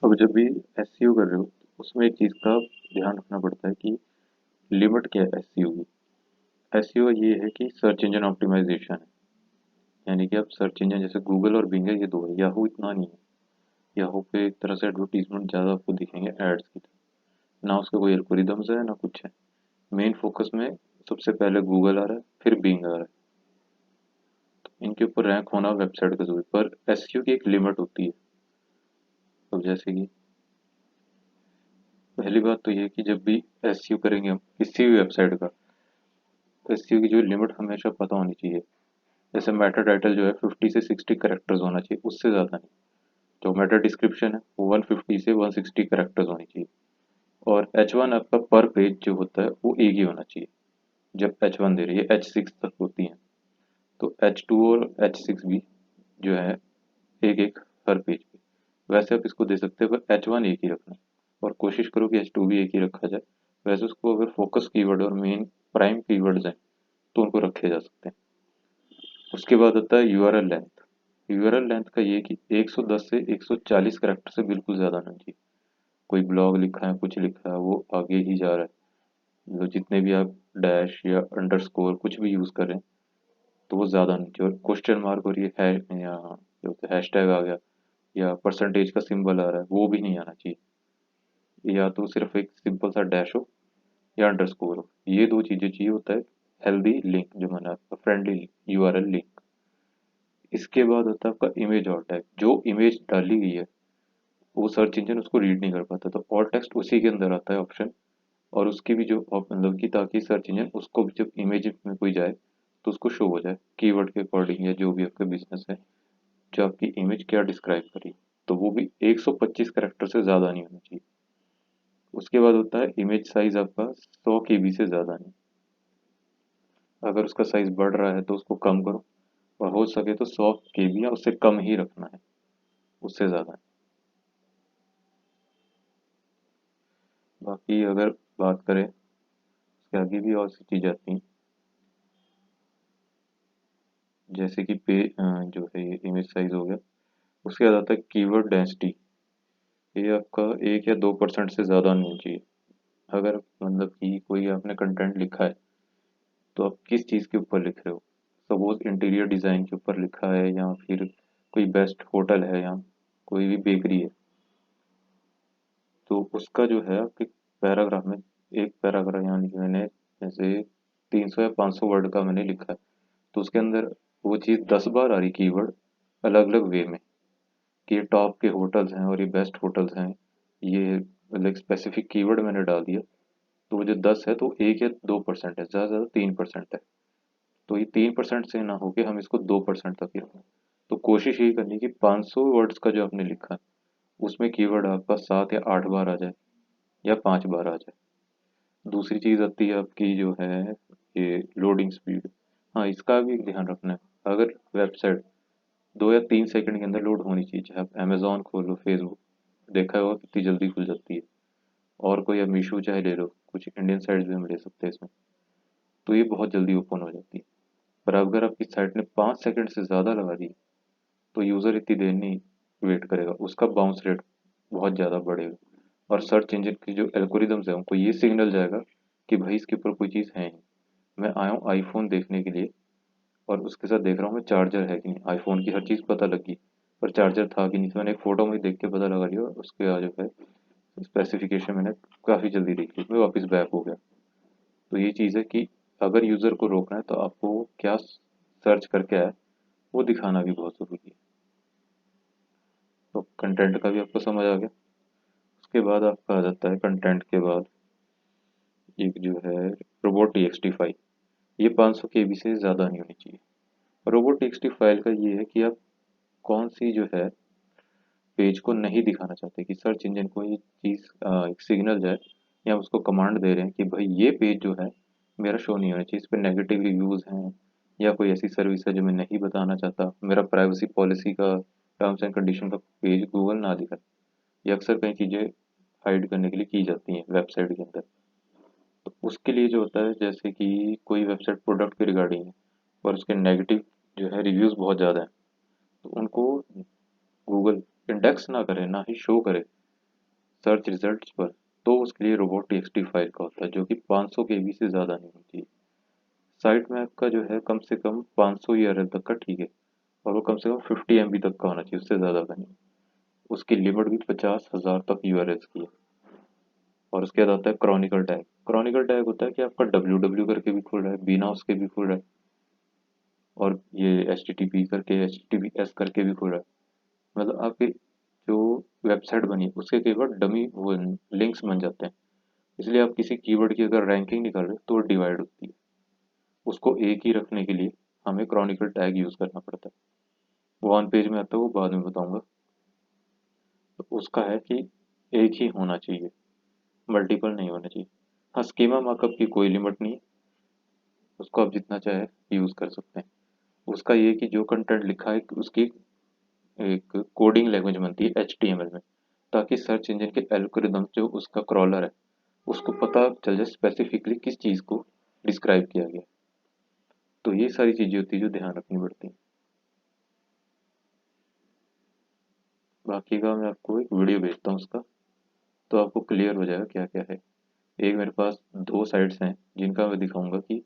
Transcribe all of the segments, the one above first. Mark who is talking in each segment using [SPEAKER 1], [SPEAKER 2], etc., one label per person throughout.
[SPEAKER 1] अब जब भी एसईओ कर रहे हो तो उसमें एक चीज़ का ध्यान रखना पड़ता है कि लिमिट क्या है एसईओ की। एसईओ ये है कि सर्च इंजन ऑप्टिमाइजेशन है। यानी कि अब सर्च इंजन जैसे गूगल और बिंग है, ये दो है। याहू इतना नहीं है। याहू पे एक तरह से एडवर्टीजमेंट ज़्यादा आपको दिखेंगे एड्स की तरह। ना उसका कोई एल्गोरिदम्स है ना कुछ है। मेन फोकस में सबसे पहले गूगल आ रहा है, फिर बिंग आ रहा है। इनके ऊपर रैंक होना वेबसाइट का जरूरी, पर एसईओ की एक लिमिट होती है। अब जैसे कि पहली बात तो ये है कि जब भी एसईओ करेंगे हम किसी भी वेबसाइट का, तो एसईओ की जो लिमिट हमेशा पता होनी चाहिए। जैसे मेटा टाइटल जो है 50 से 60 कैरेक्टर्स होना चाहिए, उससे ज़्यादा नहीं। जो मेटा डिस्क्रिप्शन है वो 150 से 160 कैरेक्टर्स होनी चाहिए। और H1 आपका पर पेज जो होता है वो एक ही होना चाहिए। जब H1 दे रही है H6 तक होती है, तो H2 और H6 भी जो है एक एक हर पेज पे। वैसे आप इसको दे सकते हो, पर H1 एक ही रखना है। और कोशिश करो कि H2 भी एक ही रखा जाए। वैसे उसको अगर फोकस कीवर्ड और मेन प्राइम कीवर्ड्स हैं तो उनको रखे जा सकते हैं। उसके बाद आता है यूआरएल लेंथ। यूआरएल लेंथ का ये कि 110 से 140 कैरेक्टर से बिल्कुल ज़्यादा नहीं चाहिए। कोई ब्लॉग लिखा है, कुछ लिखा है, वो आगे ही जा रहा है। मतलब जितने भी आप डैश या अंडरस्कोर कुछ भी यूज़ करें तो वो ज़्यादा नहीं चाहिए। और क्वेश्चन मार्क और ये है या जो होता है हैशटैग आ गया या परसेंटेज का सिंबल आ रहा है, वो भी नहीं आना चाहिए। या तो सिर्फ एक सिंपल सा डैश हो या अंडरस्कोर हो, ये दो चीज़ें चाहिए होता है। हेल्दी लिंक जो मैंने आपका फ्रेंडली यूआरएल लिंक। इसके बाद होता है आपका इमेज और टैग। जो इमेज डाली गई है वो सर्च इंजन उसको रीड नहीं कर पाता, तो ऑल टेक्स्ट उसी के अंदर आता है ऑप्शन। और उसकी भी जो मतलब कि ताकि सर्च इंजन उसको भी जब इमेज में कोई जाए तो उसको शो हो जाए कीवर्ड के अकॉर्डिंग, या जो भी आपका बिजनेस है, जो आपकी इमेज क्या डिस्क्राइब करी। तो वो भी 125 कैरेक्टर से ज़्यादा नहीं होना चाहिए। उसके बाद होता है इमेज साइज आपका 100 केबी से ज़्यादा नहीं। अगर उसका साइज बढ़ रहा है तो उसको कम करो, और हो सके तो 100 केबी या उससे कम ही रखना है, उससे ज़्यादा नहीं। बाकी अगर बात करें उसके आगे भी और सी चीज़ आती हैं, जैसे कि जो है ये इमेज साइज हो गया। उसके बाद आता है कीवर्ड डेंसिटी। ये आपका 1 या 2% से ज़्यादा नहीं होनी चाहिए। अगर मतलब कि कोई आपने कंटेंट लिखा है तो आप किस चीज़ के ऊपर लिख रहे हो। सपोज इंटीरियर डिज़ाइन के ऊपर लिखा है, या फिर कोई बेस्ट होटल है, या कोई भी बेकरी है, तो उसका जो है आपके पैराग्राफ में, एक पैराग्राफ यानी कि मैंने जैसे 300 या 500 वर्ड का मैंने लिखा है, तो उसके अंदर वो चीज़ 10 बार आ रही कीवर्ड अलग अलग वे में, कि ये टॉप के होटल्स हैं और ये बेस्ट होटल्स हैं। ये मतलब स्पेसिफिक कीवर्ड मैंने डाल दिया, तो वो जो 10 है तो 1 या 2% है, ज़्यादा से ज़्यादा 3% है। तो ये 3% से ना होके हम इसको 2% तक ही रखें। तो कोशिश यही करनी कि 500 वर्ड्स का जो आपने लिखा है उसमें कीवर्ड आपका 7 या 8 बार आ जाए, या 5 बार आ जाए। दूसरी चीज़ आती है आपकी जो है ये लोडिंग स्पीड। हाँ, इसका भी एक ध्यान रखना है। अगर वेबसाइट 2 या 3 सेकंड के अंदर लोड होनी चाहिए, चाहे आप अमेजोन खोलो, फेसबुक, देखा होगा कितनी जल्दी खुल जाती है। और कोई आप मीशो चाहे ले लो, कुछ इंडियन साइट्स भी हम ले सकते हैं इसमें, तो ये बहुत जल्दी ओपन हो जाती है। पर अगर आपकी साइट ने 5 सेकंड से ज़्यादा लगा दी तो यूज़र इतनी देर नहीं वेट करेगा, उसका बाउंस रेट बहुत ज़्यादा बढ़ेगा। और सर्च इंजन की जो एल्गोरिदम्स है उनको ये सिग्नल जाएगा कि भाई इसके ऊपर कोई चीज़ है ही नहीं। मैं आया हूँ आईफोन देखने के लिए, और उसके साथ देख रहा हूँ मैं चार्जर है कि नहीं। आईफोन की हर चीज़ पता लगी, पर चार्जर था कि नहीं, तो मैंने एक फ़ोटो में देख के पता लगा लिया, और उसके बाद जो है स्पेसिफिकेशन मैंने काफ़ी जल्दी देख ली, मैं वापस बैक हो गया। तो ये चीज़ है कि अगर यूज़र को रोकना है तो आपको वो क्या सर्च करके आया वो दिखाना भी बहुत ज़रूरी है। तो कंटेंट का भी आपको समझ आ गया। उसके बाद आपका आ जाता है कंटेंट के बाद एक जो है रोबोट टीएक्सटी फाइल। ये 500 केबी से ज़्यादा नहीं होनी चाहिए। रोबोट टीएक्सटी फाइल का ये है कि आप कौन सी जो है पेज को नहीं दिखाना चाहते, कि सर्च इंजन को ये चीज़ एक सिग्नल जाए, या उसको कमांड दे रहे हैं कि भाई ये पेज जो है मेरा शो नहीं होना चाहिए, इस पर नेगेटिव रिव्यूज़ हैं, या कोई ऐसी सर्विस है जो मैं नहीं बताना चाहता, मेरा प्राइवेसी पॉलिसी का टर्म्स एंड कंडीशन का पेज गूगल ना दिखाए। ये अक्सर कई चीज़ें हाइड करने के लिए की जाती हैं वेबसाइट के अंदर। तो उसके लिए जो होता है, जैसे कि कोई वेबसाइट प्रोडक्ट के रिगार्डिंग है और उसके नेगेटिव जो है रिव्यूज़ बहुत ज़्यादा हैं, तो उनको गूगल इंडेक्स ना करे, ना ही शो करे। सर्च रिजल्ट्स पर, तो उसके लिए रोबोट टीएक्सटी फाइल का होता है जो कि 500 केबी से ज़्यादा नहीं होती है। साइट मैप का जो है कम से कम 500 यूआरएल तक का ठीक है, और वो कम से कम 50 एमबी तक का होना चाहिए, उससे ज़्यादा का नहीं। उसकी लिमिट भी 50,000 तक यूआरएल्स की है। और उसके बाद आता है क्रॉनिकल टैग। क्रॉनिकल टैग होता है कि आपका डब्ल्यू डब्ल्यू करके भी खुल रहा है, बिना उसके भी खुल रहा है, और ये एच टी टी पी करके, एच टी पी एस करके भी खुल रहा है। मतलब आपकी जो वेबसाइट बनी है उसके केवल डमी वो लिंक्स बन जाते हैं। इसलिए आप किसी कीवर्ड की अगर रैंकिंग निकाल रहे हो तो वो डिवाइड होती है। उसको एक ही रखने के लिए हमें क्रॉनिकल टैग यूज़ करना पड़ता है। वो ऑन पेज में आता है, वो बाद में बताऊंगा। तो उसका है कि एक ही होना चाहिए, मल्टीपल नहीं होना चाहिए। हाँ, स्कीमा मार्कअप की कोई लिमिट नहीं है, उसको आप जितना चाहे यूज़ कर सकते हैं। उसका ये है कि जो कंटेंट लिखा है उसकी एक कोडिंग लैंग्वेज बनती है एचटीएमएल में, ताकि सर्च इंजन के एल्गोरिदम जो उसका क्रॉलर है उसको पता चल जाए स्पेसिफिकली किस चीज़ को डिस्क्राइब किया गया। तो ये सारी चीज़ें होती है जो ध्यान रखनी पड़ती हैं। बाकी का मैं आपको एक वीडियो भेजता हूँ उसका, तो आपको क्लियर हो जाएगा क्या क्या है। एक मेरे पास दो साइट्स हैं जिनका मैं दिखाऊंगा कि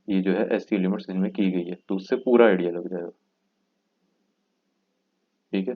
[SPEAKER 1] ये जो है एससी लिमिट्स इनमें की गई है, तो उससे पूरा आइडिया लग जाएगा। ठीक है।